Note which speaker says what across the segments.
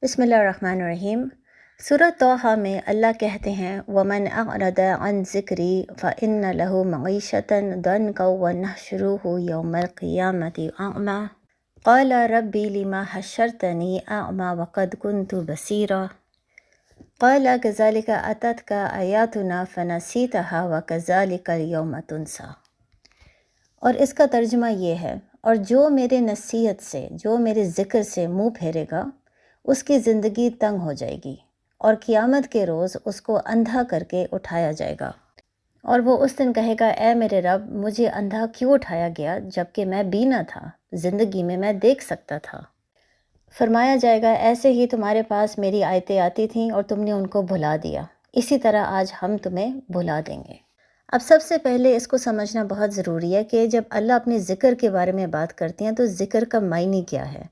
Speaker 1: بسم اللہ الرحمن الرحیم۔ سورہ طٰہٰ میں اللہ کہتے ہیں وَمَنْ أَعْرَضَ عَنْ ذِكْرِي فَإِنَّ لَهُ مَعِيشَةً ضَنْكًا وَنَحْشُرُهُ يَوْمَ الْقِيَامَةِ أَعْمَى قَالَ رَبِّ لِمَ حَشَّرْتَنِي أَعْمَى وَقَدْ كُنْتُ بَصِيرًا قَالَ كَذَلِكَ أَتَتْكَ آيَاتُنَا فَنَسِيتَهَا وَكَذَلِكَ الْيَوْمَ تُنسَىٰ۔ اور اس کا ترجمہ یہ ہے، اور جو میرے نصیحت سے، جو میرے ذکر سے منہ پھیرے گا اس کی زندگی تنگ ہو جائے گی، اور قیامت کے روز اس کو اندھا کر کے اٹھایا جائے گا، اور وہ اس دن کہے گا اے میرے رب، مجھے اندھا کیوں اٹھایا گیا جبکہ میں بینا تھا، زندگی میں دیکھ سکتا تھا۔ فرمایا جائے گا ایسے ہی تمہارے پاس میری آیتیں آتی تھیں اور تم نے ان کو بھلا دیا، اسی طرح آج ہم تمہیں بھلا دیں گے۔ اب سب سے پہلے اس کو سمجھنا بہت ضروری ہے کہ جب اللہ اپنے ذکر کے بارے میں بات کرتے ہیں تو ذکر کا معنی کیا ہے۔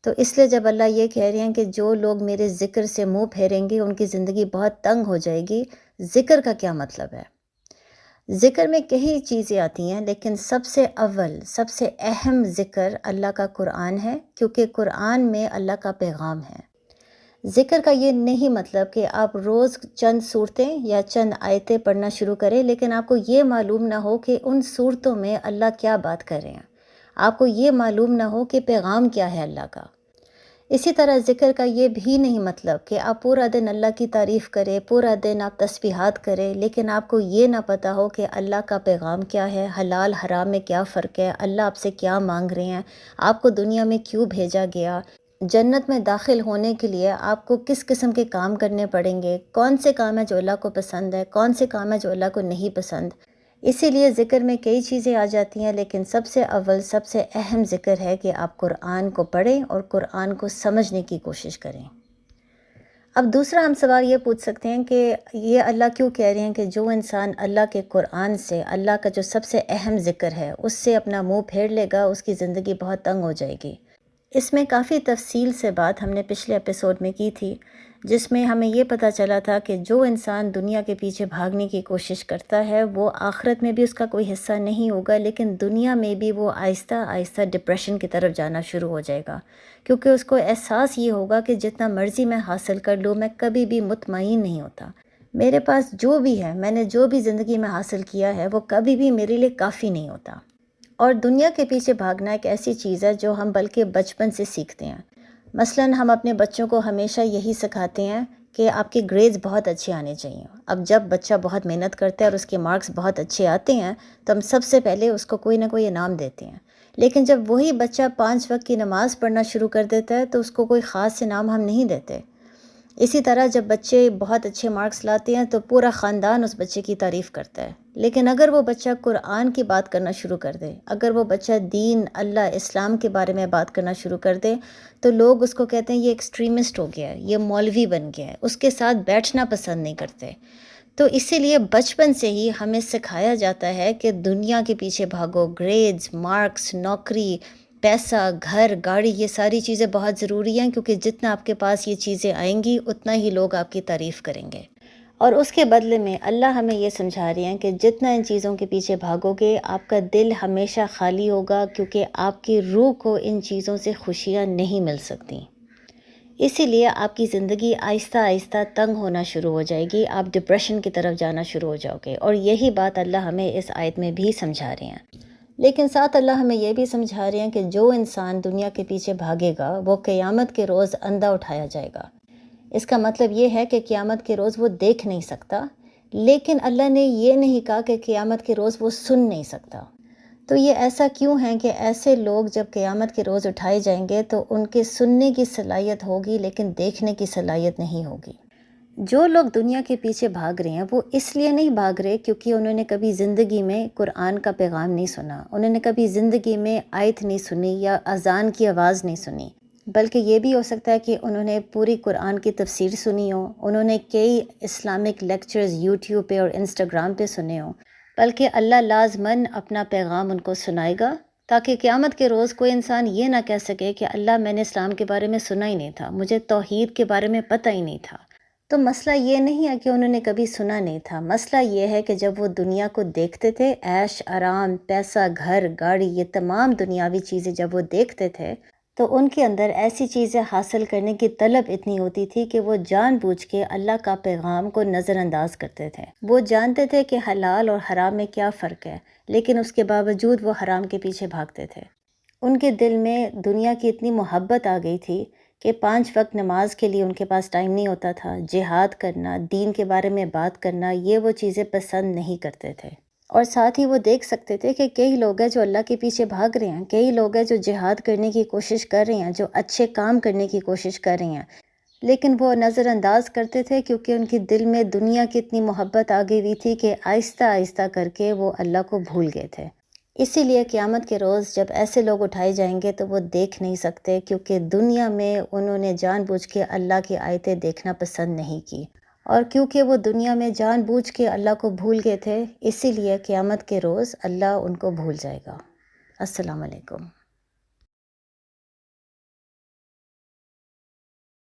Speaker 1: تو اس لیے جب اللہ یہ کہہ رہے ہیں کہ جو لوگ میرے ذکر سے منہ پھیریں گے ان کی زندگی بہت تنگ ہو جائے گی، ذکر کا کیا مطلب ہے؟ ذکر میں کئی چیزیں آتی ہیں، لیکن سب سے اول، سب سے اہم ذکر اللہ کا قرآن ہے، کیونکہ قرآن میں اللہ کا پیغام ہے۔ ذکر کا یہ نہیں مطلب کہ آپ روز چند صورتیں یا چند آیتیں پڑھنا شروع کریں، لیکن آپ کو یہ معلوم نہ ہو کہ ان صورتوں میں اللہ کیا بات کر رہے ہیں، آپ کو یہ معلوم نہ ہو کہ پیغام کیا ہے اللہ کا۔ اسی طرح ذکر کا یہ بھی نہیں مطلب کہ آپ پورا دن اللہ کی تعریف کریں، پورا دن آپ تسبیحات کریں، لیکن آپ کو یہ نہ پتہ ہو کہ اللہ کا پیغام کیا ہے، حلال حرام میں کیا فرق ہے، اللہ آپ سے کیا مانگ رہے ہیں، آپ کو دنیا میں کیوں بھیجا گیا، جنت میں داخل ہونے کے لیے آپ کو کس قسم کے کام کرنے پڑیں گے، کون سے کام ہیں جو اللہ کو پسند ہے، کون سے کام ہیں جو اللہ کو نہیں پسند۔ اسی لیے ذکر میں کئی چیزیں آ جاتی ہیں، لیکن سب سے اول، سب سے اہم ذکر ہے کہ آپ قرآن کو پڑھیں اور قرآن کو سمجھنے کی کوشش کریں۔ اب دوسرا ہم سوال یہ پوچھ سکتے ہیں کہ یہ اللہ کیوں کہہ رہے ہیں کہ جو انسان اللہ کے قرآن سے، اللہ کا جو سب سے اہم ذکر ہے اس سے اپنا منہ پھیر لے گا، اس کی زندگی بہت تنگ ہو جائے گی۔ اس میں کافی تفصیل سے بات ہم نے پچھلے ایپیسوڈ میں کی تھی، جس میں ہمیں یہ پتہ چلا تھا کہ جو انسان دنیا کے پیچھے بھاگنے کی کوشش کرتا ہے وہ آخرت میں بھی اس کا کوئی حصہ نہیں ہوگا، لیکن دنیا میں بھی وہ آہستہ آہستہ ڈپریشن کی طرف جانا شروع ہو جائے گا، کیونکہ اس کو احساس یہ ہوگا کہ جتنا مرضی میں حاصل کر لوں میں کبھی بھی مطمئن نہیں ہوتا، میرے پاس جو بھی ہے، میں نے جو بھی زندگی میں حاصل کیا ہے وہ کبھی بھی میرے لیے کافی نہیں ہوتا۔ اور دنیا کے پیچھے بھاگنا ایک ایسی چیز ہے جو ہم بلکہ بچپن سے سیکھتے ہیں۔ مثلاً ہم اپنے بچوں کو ہمیشہ یہی سکھاتے ہیں کہ آپ کے گریڈز بہت اچھے آنے چاہیے۔ اب جب بچہ بہت محنت کرتا ہے اور اس کے مارکس بہت اچھے آتے ہیں تو ہم سب سے پہلے اس کو کوئی نہ کوئی انعام دیتے ہیں، لیکن جب وہی بچہ 5 وقت کی نماز پڑھنا شروع کر دیتا ہے تو اس کو کوئی خاص انعام ہم نہیں دیتے۔ اسی طرح جب بچے بہت اچھے مارکس لاتے ہیں تو پورا خاندان اس بچے کی تعریف کرتا ہے، لیکن اگر وہ بچہ قرآن کی بات کرنا شروع کر دے، اگر وہ بچہ دین، اللہ، اسلام کے بارے میں بات کرنا شروع کر دے تو لوگ اس کو کہتے ہیں یہ ایکسٹریمسٹ ہو گیا ہے، یہ مولوی بن گیا ہے، اس کے ساتھ بیٹھنا پسند نہیں کرتے۔ تو اسی لیے بچپن سے ہی ہمیں سکھایا جاتا ہے کہ دنیا کے پیچھے بھاگو، گریڈز، مارکس، نوکری، پیسہ، گھر، گاڑی، یہ ساری چیزیں بہت ضروری ہیں، کیونکہ جتنا آپ کے پاس یہ چیزیں آئیں گی اتنا ہی لوگ آپ کی تعریف کریں گے۔ اور اس کے بدلے میں اللہ ہمیں یہ سمجھا رہے ہیں کہ جتنا ان چیزوں کے پیچھے بھاگو گے آپ کا دل ہمیشہ خالی ہوگا، کیونکہ آپ کی روح کو ان چیزوں سے خوشیاں نہیں مل سکتی۔ اسی لیے آپ کی زندگی آہستہ آہستہ تنگ ہونا شروع ہو جائے گی، آپ ڈپریشن کی طرف جانا شروع ہو جاؤ گے، اور یہی بات اللہ ہمیں اس آیت میں بھی سمجھا رہے ہیں۔ لیکن ساتھ اللہ ہمیں یہ بھی سمجھا رہے ہیں کہ جو انسان دنیا کے پیچھے بھاگے گا وہ قیامت کے روز اندھا اٹھایا جائے گا۔ اس کا مطلب یہ ہے کہ قیامت کے روز وہ دیکھ نہیں سکتا، لیکن اللہ نے یہ نہیں کہا کہ قیامت کے روز وہ سن نہیں سکتا۔ تو یہ ایسا کیوں ہے کہ ایسے لوگ جب قیامت کے روز اٹھائے جائیں گے تو ان کے سننے کی صلاحیت ہوگی لیکن دیکھنے کی صلاحیت نہیں ہوگی۔ جو لوگ دنیا کے پیچھے بھاگ رہے ہیں وہ اس لیے نہیں بھاگ رہے کیونکہ انہوں نے کبھی زندگی میں قرآن کا پیغام نہیں سنا، انہوں نے کبھی زندگی میں آیت نہیں سنی یا اذان کی آواز نہیں سنی، بلکہ یہ بھی ہو سکتا ہے کہ انہوں نے پوری قرآن کی تفسیر سنی ہو، انہوں نے کئی اسلامک لیکچرز یوٹیوب پہ اور انسٹاگرام پہ سنے ہوں، بلکہ اللہ لازماً اپنا پیغام ان کو سنائے گا تاکہ قیامت کے روز کوئی انسان یہ نہ کہہ سکے کہ اللہ میں نے اسلام کے بارے میں سنا ہی نہیں تھا، مجھے توحید کے بارے میں پتہ ہی نہیں تھا۔ تو مسئلہ یہ نہیں ہے کہ انہوں نے کبھی سنا نہیں تھا، مسئلہ یہ ہے کہ جب وہ دنیا کو دیکھتے تھے، عیش آرام، پیسہ، گھر، گاڑی، یہ تمام دنیاوی چیزیں جب وہ دیکھتے تھے تو ان کے اندر ایسی چیزیں حاصل کرنے کی طلب اتنی ہوتی تھی کہ وہ جان بوجھ کے اللہ کا پیغام کو نظر انداز کرتے تھے۔ وہ جانتے تھے کہ حلال اور حرام میں کیا فرق ہے، لیکن اس کے باوجود وہ حرام کے پیچھے بھاگتے تھے۔ ان کے دل میں دنیا کی اتنی محبت آ گئی تھی کہ 5 وقت نماز کے لیے ان کے پاس ٹائم نہیں ہوتا تھا۔ جہاد کرنا، دین کے بارے میں بات کرنا، یہ وہ چیزیں پسند نہیں کرتے تھے۔ اور ساتھ ہی وہ دیکھ سکتے تھے کہ کئی لوگ ہیں جو اللہ کے پیچھے بھاگ رہے ہیں، کئی لوگ ہیں جو جہاد کرنے کی کوشش کر رہے ہیں، جو اچھے کام کرنے کی کوشش کر رہے ہیں، لیکن وہ نظر انداز کرتے تھے کیونکہ ان کے دل میں دنیا کی اتنی محبت آ گئی ہوئی تھی کہ آہستہ آہستہ کر کے وہ اللہ کو بھول گئے تھے۔ اسی لیے قیامت کے روز جب ایسے لوگ اٹھائے جائیں گے تو وہ دیکھ نہیں سکتے، کیونکہ دنیا میں انہوں نے جان بوجھ کے اللہ کی آیتیں دیکھنا پسند نہیں کی، اور کیونکہ وہ دنیا میں جان بوجھ کے اللہ کو بھول گئے تھے، اسی لیے قیامت کے روز اللہ ان کو بھول جائے گا۔ السلام علیکم۔